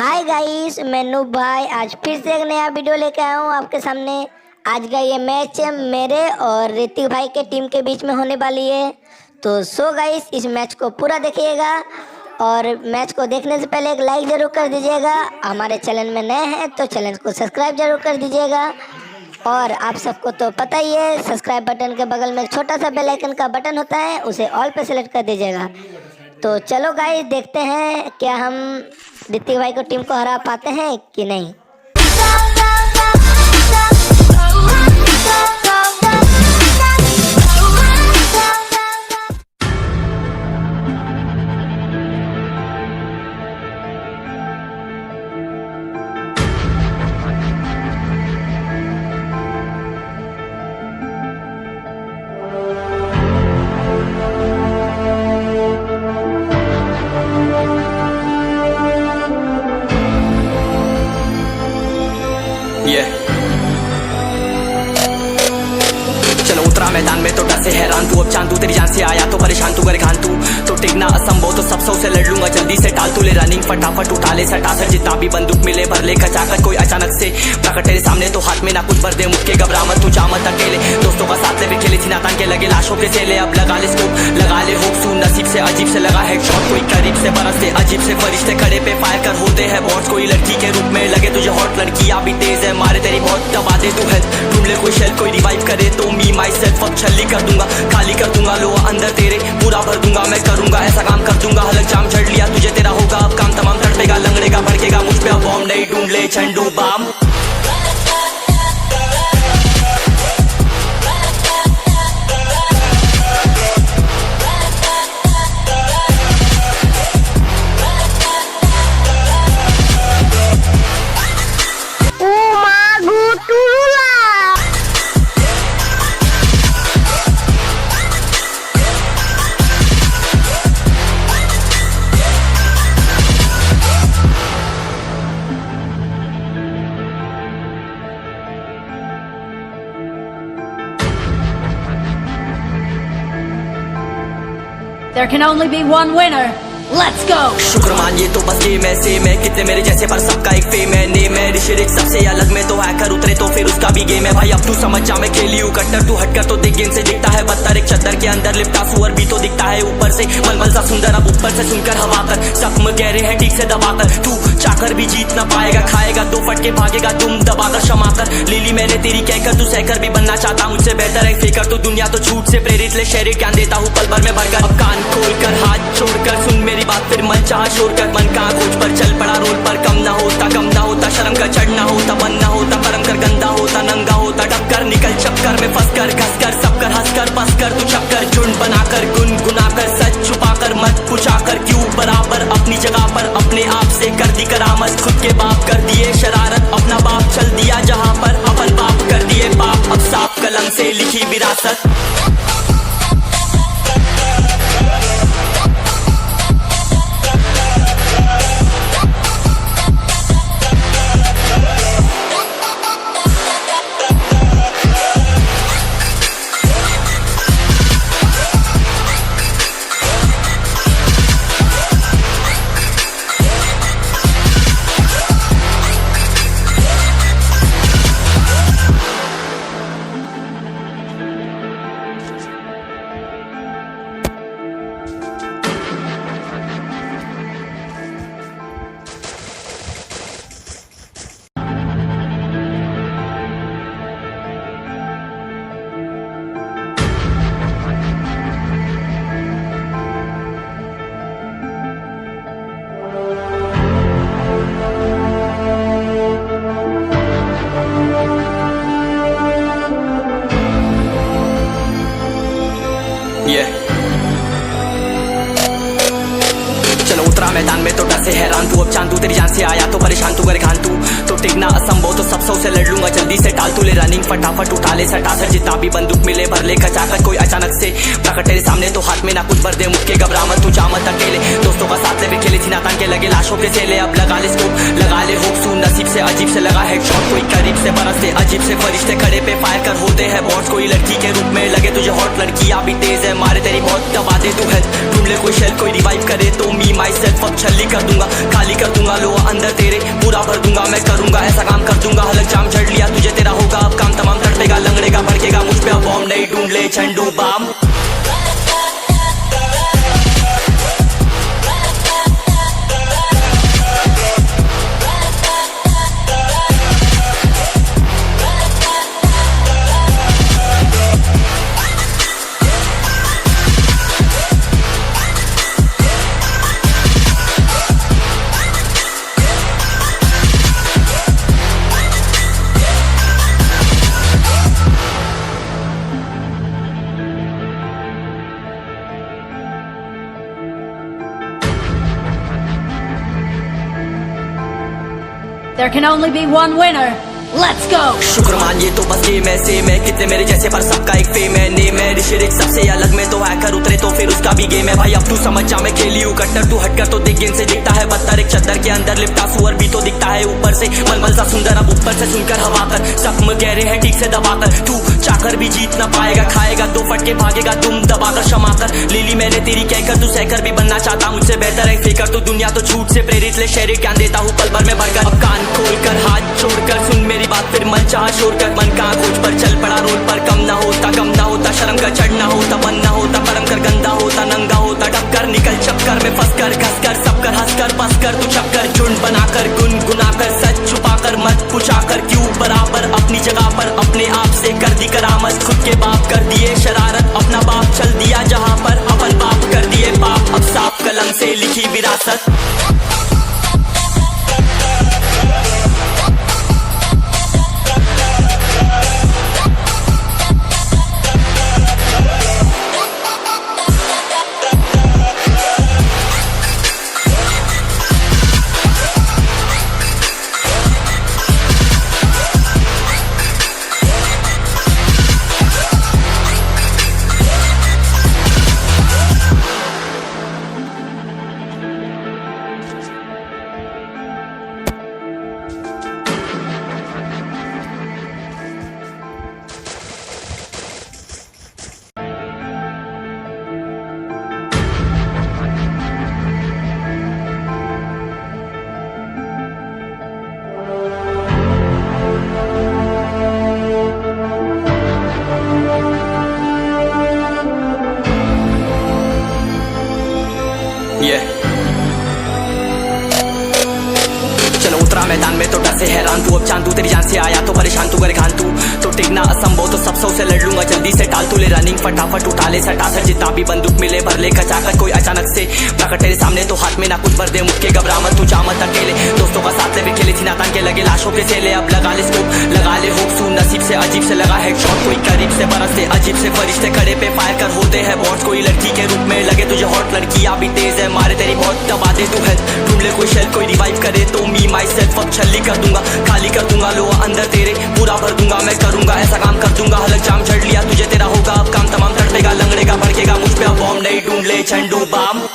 Hi guys, मैं noob भाई आज फिर से एक नया वीडियो लेके आया हूँ आपके सामने। आज का ये मैच मेरे और ऋतिक भाई के टीम के बीच में होने वाली है। तो गाइस, इस मैच को पूरा देखिएगा और मैच को देखने से पहले एक लाइक ज़रूर कर दीजिएगा। हमारे चैनल में नए हैं तो चैनल को सब्सक्राइब जरूर कर दीजिएगा। और आप सबको तो पता ही है, सब्सक्राइब बटन के बगल में एक छोटा सा बेल आइकन का बटन होता है, उसे ऑल पे सेलेक्ट कर दीजिएगा। तो चलो गाइस, देखते हैं क्या हम ऋतिक भाई को टीम को हरा पाते हैं कि नहीं। चलो उतरा मैदान में तो डर से हैरान तू, अब चांद तू तेरी जान से आया तो परेशान तू, करे खान तू तो टिकना असंभव, तो सब से लड़ लूंगा जल्दी से टाल तू, ले रनिंग फटाफट उठा ले सटा सर, जितना भी बंदूक मिले भर ले खचाकर, कोई अचानक से प्रकट तेरे सामने तो हाथ में ना कुछ भर दे, मुक्के घबरा मत तू, जा मत अकेले, दोस्तों का साथ ले खेले थी नातान के लगे लाशों के सेले, अब लगा ले स्कोप लगा ले होप सू, नसीब से अजीब से लगा हेडशॉट, कोई करीब से बरसते अजीब से फरिश्ते खड़े पे फायर कर होते हैं बॉट्स, कोई लड़की के रूप में लगे तुझे हॉट, लड़कियां भी तेज है मारे तेरी बहुत, दबा दे तू हेल्थ ढूंढ ले कोई शेल, कोई रिवाइव करे तो मी माई सेल्फ अब छल्ली कर दूंगा, खाली कर दूंगा लो अंदर तेरे पूरा भर दूंगा, मैं करूंगा ऐसा काम कर दूंगा, हलक जाम छड़ लिया तुझे तेरा होगा अब काम तमाम, तड़पेगा लंगड़ेगा भड़केगा मुझ पे अब बॉम्ब नहीं, ढूंढ ले झंडू balm. There can only be one winner. Let's go! शुक्र मानिए तो बस गेम ऐसे मैं कितने मेरे जैसे पर सबका एक फेम है, नेम है ऋषिरिक सबसे अलग में तो हैकर उतरे तो फिर उसका भी गेम है भाई, अब तू समझ जा मैं खेली हूँ कट्टर, तू हटकर तो देख गेम से दिखता है बदतर, एक चद्दर के अंदर लिपटा सुअर भी तो दिखता है ऊपर से मलमल सा सुंदर, अब ऊपर से सुनकर हवा कर जख्म गहरे हैं ठीक से दबाकर, तू चाकर भी जीत ना पाएगा, खाएगा दो फटके भागेगा तुम दबाकर क्षमा कर, लीली मैंने तेरी कहकर तू सहकर भी बनना चाहता मुझसे बेहतर है फेकर, तो दुनिया तो झूठ से प्रेरित ले शहरी ज्ञान देता हूँ पल भर में भरकर, अब कान खोलकर हाथ छोड़कर सुन मेरी बात, फिर मन चाह शोर कर, मन कहाँ खोज पर चल पड़ा रोल पर, कम ना होता शर्म का चढ़ना होता, बन ना होता परम कर, गंदा होता नंगा होता टक्कर, निकल चक्कर में फंस कर घस कर सब कर हंस कर बस कर, तू चक्कर झुंड बनाकर गुनगुनाकर सच छुपाकर मत पूछाकर क्यों बराबर, अपनी जगह पर अपने आप से कर दी करामत, खुद के बाप कर दिए शरारत, अपना बाप चल दिया जहाँ पर अपन बाप कर दिए बाप, अब साफ कलम से लिखी विरासत। चलो उतरा मैदान में तो डर से हैरान तू, अब चांद तू तेरी जान से आया तो परेशान तू, करे खान तू तो टिकना असंभव, तो सब से लड़ लूंगा जल्दी से टाल तू, ले रनिंग फटाफट उठा ले सटा सर, जितना भी बंदूक मिले भर ले खचाकर, कोई अचानक से प्रकट तेरे सामने तो हाथ में ना कुछ भर दे, मुक्के घबरा मत तू, जा मत अकेले, दोस्तों का साथ ले खेले थी नातान के लगे लाशों के सेले, अब लगा ले स्कोप लगा ले होप सू, नसीब से अजीब से लगा हेडशॉट, कोई करीब से बरसते अजीब से फरिश्ते खड़े पे फायर कर होते हैं बॉट्स, कोई लड़की के रूप में लगे तुझे हॉट, लड़कियां भी तेज है मारे तेरी बहुत, दबा दे तू हेल्थ ढूंढ ले कोई शेल, कोई रिवाइव करे तो मी माई सेल्फ अब छल्ली कर दूंगा, खाली कर दूंगा लोहा अंदर तेरे पूरा भर दूंगा। मैं करूंगा ऐसा काम कर दूंगा, हलक जाम झड़ लिया तुझे तेरा होगा अब काम तमाम। तड़पेगा लंगड़ेगा भड़केगा मुझ पे अब बॉम्ब नहीं ढूंढ ले झंडू balm. There can only be one winner. Let's go! शुक्र मान ये तो बस गेम ऐसे मैं कितने मेरे जैसे पर सबका एक फेम है नेम है। ऋषिरिक सबसे अलग में तो हैकर उतरे तो फिर उसका भी गेम है भाई। अब तू समझ जा मैं खेली हूँ कट्टर, तू हटकर तो देख गेम से दिखता है बदतर। एक चद्दर के अंदर लिपटा सुअर भी तो दिखता है ऊपर से मलमल सा सुंदर। अब ऊपर से सुनकर हवा कर जख्म गहरे हैं ठीक से दबाकर। तू चाकर भी जीत ना पाएगा, खाएगा दो फटके भागेगा तुम दबाकर क्षमा कर। लीली मैंने तेरी कहकर तू सहकर भी बनना चाहता मुझसे बेहतर है फेकर। तू दुनिया तो झूठ से प्रेरित ले शहर ज्ञान देता हूँ पल भर में भरकर। अब कान खोल कर हाथ छोड़कर सुन मेरी बात फिर मन शोर कर मन का खोज पर चल पड़ा रोड पर। कम ना होता शर्म का चढ़ना होता बन ना होता परम कर गंदा होता नंगा होता डबकर निकल चक्कर में फंस कर घस कर सब कर हंस कर बस कर तू चक्कर झुंड बनाकर गुनगुनाकर सच छुपाकर मत पूछाकर क्यों बराबर अपनी जगह पर अपने आप से कर दी करामत। खुद के बाप कर दिए शरारत अपना बाप चल दिया जहाँ पर अपन बाप कर दिए बाप। अब साफ कलम से लिखी विरासत। चलो उतरा मैदान में तो डर से हैरान तू अब चांद तू तेरी जान से आया तो परेशान तू करे खान तू तो टिकना असंभव तो सब सौ से लड़ लूंगा जल्दी से टाल तू ले रनिंग फटाफट उठा ले सटा सर जितना भी बंदूक मिले भर ले कचाकर कोई अचानक से प्रकट तेरे सामने तो हाथ में ना कुछ भर दे मुझके घबरा मत तू जा मत अकेले दोस्तों का साथ ले खेले थी नातान के लगे लाशों के सेले अब लगा ले स्कोप लगा ले होप सू नसीब से अजीब से लगा हेडशॉट कोई करीब से बरसते अजीब से फरिश्ते खड़े पे फायर कर होते हैं बॉन्ड कोई लड़की के रूप में लगे तुझे हॉट लड़कियां भी तेज है मारे तेरी बहुत दबा दे तू हेल्थ ढूंढ ले कोई शेल कोई रिवाइव करे तो मी माई सेल्फ अब छल्ली कर दूंगा खाली कर दूंगा लोहा अंदर तेरे पूरा भर दूंगा मैं करूंगा ऐसा काम कर दूंगा हलक जाम झड़ लिया तुझे तेरा होगा अब काम तमाम तड़पेगा लंगड़ेगा भड़केगा मुझ पे अब बॉम्ब नहीं ढूंढ ले झंडू balm.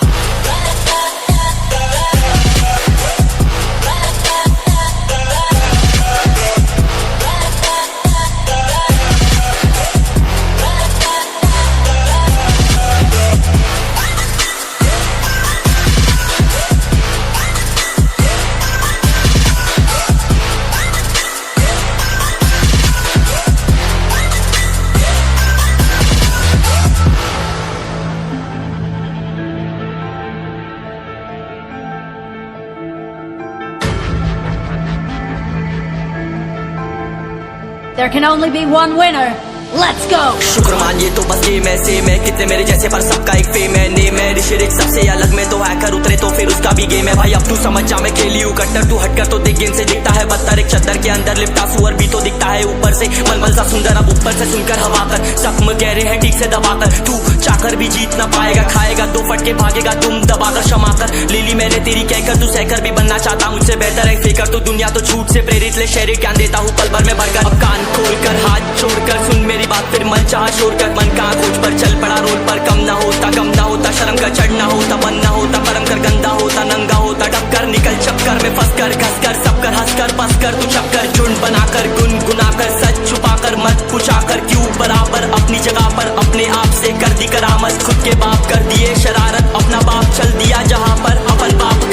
There can only be one winner. Let's go! शुक्र मान ये तो बस गेम है सेम है कितने मेरे जैसे पर सबका एक फेम है नेम है ऋषिरिक सबसे अलग में तो हैकर उतरे तो फिर उसका भी गेम है भाई अब तू समझ जा मैं खेली हूँ कट्टर तू हटकर तो देख गेम से दिखता है बदतर एक चद्दर के अंदर लिपटा सुअर भी तो दिखता है ऊपर से मलमल सा सुंदर अब ऊपर से सुनकर हवा कर जख्म गहरे हैं ठीक से दबाकर तू चाकर भी जीत ना पाएगा खाएगा दो फटके भागेगा तुम दबाकर क्षमा कर लीली मैंने तेरी कहकर तू सहकर भी बनना चाहता मुझसे बेहतर है फेकर तो दुनिया तो झूठ से प्रेरित ले शहर ज्ञान देता हूँ पल भर में भरकर अब कान खोल कर हाथ छोड़कर सुन मेरी बात फिर मन चाह शोर कर मन का खोज पर चल पड़ा रोड पर कम ना होता शर्म का चढ़ना होता बन ना होता परम कर गंदा होता नंगा होता डबकर निकल चक्कर में फंस कर घस कर सब कर हंस कर बस कर तू चक्कर झुंड बनाकर गुनगुनाकर सच छुपाकर मत पूछाकर क्यों बराबर अपनी जगह पर अपने आप से कर दी करामत खुद के बाप कर दिए शरारत अपना बाप चल दिया जहाँ पर अपन बाप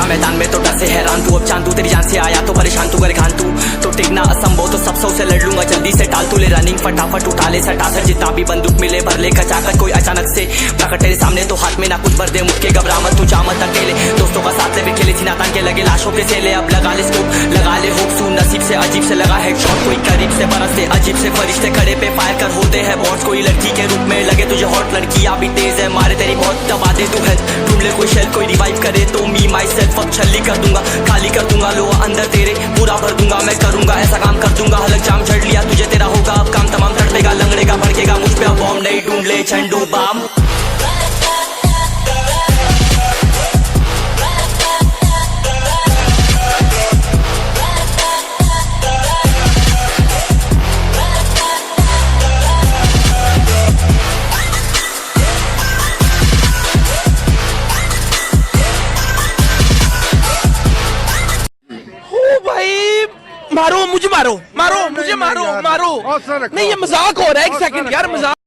मैदान में तो डर से हैरान तू, अब चांदू तेरी जान से आया तो परेशान तू, करे खान तू तो टिकना असंभव, तो सब सौ से लड़ लूंगा जल्दी से टाल तू, ले रनिंग फटाफट उठा ले सटा सर, जितना भी बंदूक मिले भर ले खचाकर, कोई अचानक से प्रकट तेरे सामने तो हाथ में ना कुछ भर दे, मुझके घबरा मत तू जा मत अकेले, दोस्तों का साथ ले भी खेले सीना तान के लगे लाशों के सेले, अब लगा ले स्कोप लगा ले होप सू, नसीब से अजीब से लगा हेडशॉट, कोई करीब से बरसते अजीब से फरिश्ते खड़े पे फायर कर होते हैं बॉन्ड्स, कोई लड़की के रूप में लगे तुझे हॉट, लड़कियां भी तेज है मारे तेरी बहुत दबा दे तू हेल्थ, ढूंढ ले कोई शेल कोई रिवाइव करे तो मी माई सेल्फ अब छल्ली कर दूंगा, खाली कर दूंगा लो अंदर तेरे पूरा भर दूंगा, मैं करूंगा ऐसा काम कर दूंगा, हलक जाम झड़ लिया तुझे तेरा होगा अब काम तमाम, तड़पेगा लंगड़ेगा भड़केगा मुझ पे अब बॉम्ब नहीं, ढूंढ ले झंडू बाम। मारो मुझे, मारो मारो मुझे, मारो मारो। नहीं ये मजाक हो रहा है, एक सेकंड यार, मजाक